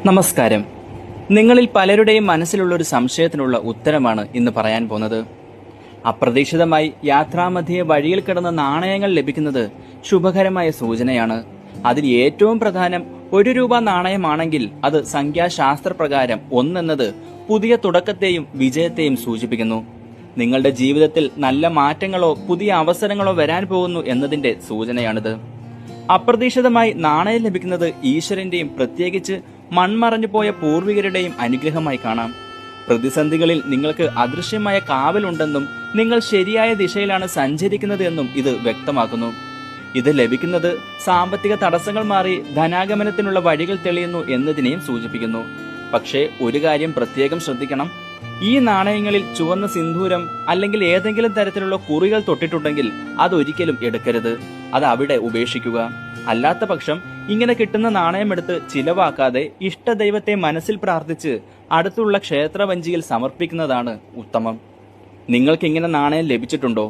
നമസ്കാരം. നിങ്ങളിൽ പലരുടെയും മനസ്സിലുള്ള ഒരു സംശയത്തിനുള്ള ഉത്തരമാണ് ഇന്ന് പറയാൻ പോകുന്നത്. അപ്രതീക്ഷിതമായി യാത്രാമധ്യേ വഴിയിൽ കിടന്ന നാണയങ്ങൾ ലഭിക്കുന്നത് ശുഭകരമായ സൂചനയാണ്. അതിൽ ഏറ്റവും പ്രധാനം ₹1 നാണയമാണെങ്കിൽ അത് സംഖ്യാശാസ്ത്രപ്രകാരം 1 എന്നത് പുതിയ തുടക്കത്തെയും വിജയത്തെയും സൂചിപ്പിക്കുന്നു. നിങ്ങളുടെ ജീവിതത്തിൽ നല്ല മാറ്റങ്ങളോ പുതിയ അവസരങ്ങളോ വരാൻ പോകുന്നു എന്നതിന്റെ സൂചനയാണിത്. അപ്രതീക്ഷിതമായി നാണയം ലഭിക്കുന്നത് ഈശ്വരന്റെയും പ്രത്യേകിച്ച് മൺമറഞ്ഞു പോയ പൂർവികരുടെയും അനുഗ്രഹമായി കാണാം. പ്രതിസന്ധികളിൽ നിങ്ങൾക്ക് അദൃശ്യമായ കാവലുണ്ടെന്നും നിങ്ങൾ ശരിയായ ദിശയിലാണ് സഞ്ചരിക്കുന്നത് എന്നും ഇത് വ്യക്തമാക്കുന്നു. ഇത് ലഭിക്കുന്നത് സാമ്പത്തിക തടസ്സങ്ങൾ മാറി ധനാഗമനത്തിനുള്ള വഴികൾ തെളിയുന്നു എന്നതിനെയും സൂചിപ്പിക്കുന്നു. പക്ഷേ ഒരു കാര്യം പ്രത്യേകം ശ്രദ്ധിക്കണം. ഈ നാണയങ്ങളിൽ ചുവന്ന സിന്ദൂരം അല്ലെങ്കിൽ ഏതെങ്കിലും തരത്തിലുള്ള കുറികൾ തൊട്ടിട്ടുണ്ടെങ്കിൽ അതൊരിക്കലും എടുക്കരുത്. അത് അവിടെ ഉപേക്ഷിക്കുക. അല്ലാത്ത പക്ഷം ഇങ്ങനെ കിട്ടുന്ന നാണയമെടുത്ത് ചിലവാക്കാതെ ഇഷ്ടദൈവത്തെ മനസ്സിൽ പ്രാർത്ഥിച്ച് അടുത്തുള്ള ക്ഷേത്രവഞ്ചിയിൽ സമർപ്പിക്കുന്നതാണ് ഉത്തമം. നിങ്ങൾക്ക് ഇങ്ങനെ നാണയം ലഭിച്ചിട്ടുണ്ടോ?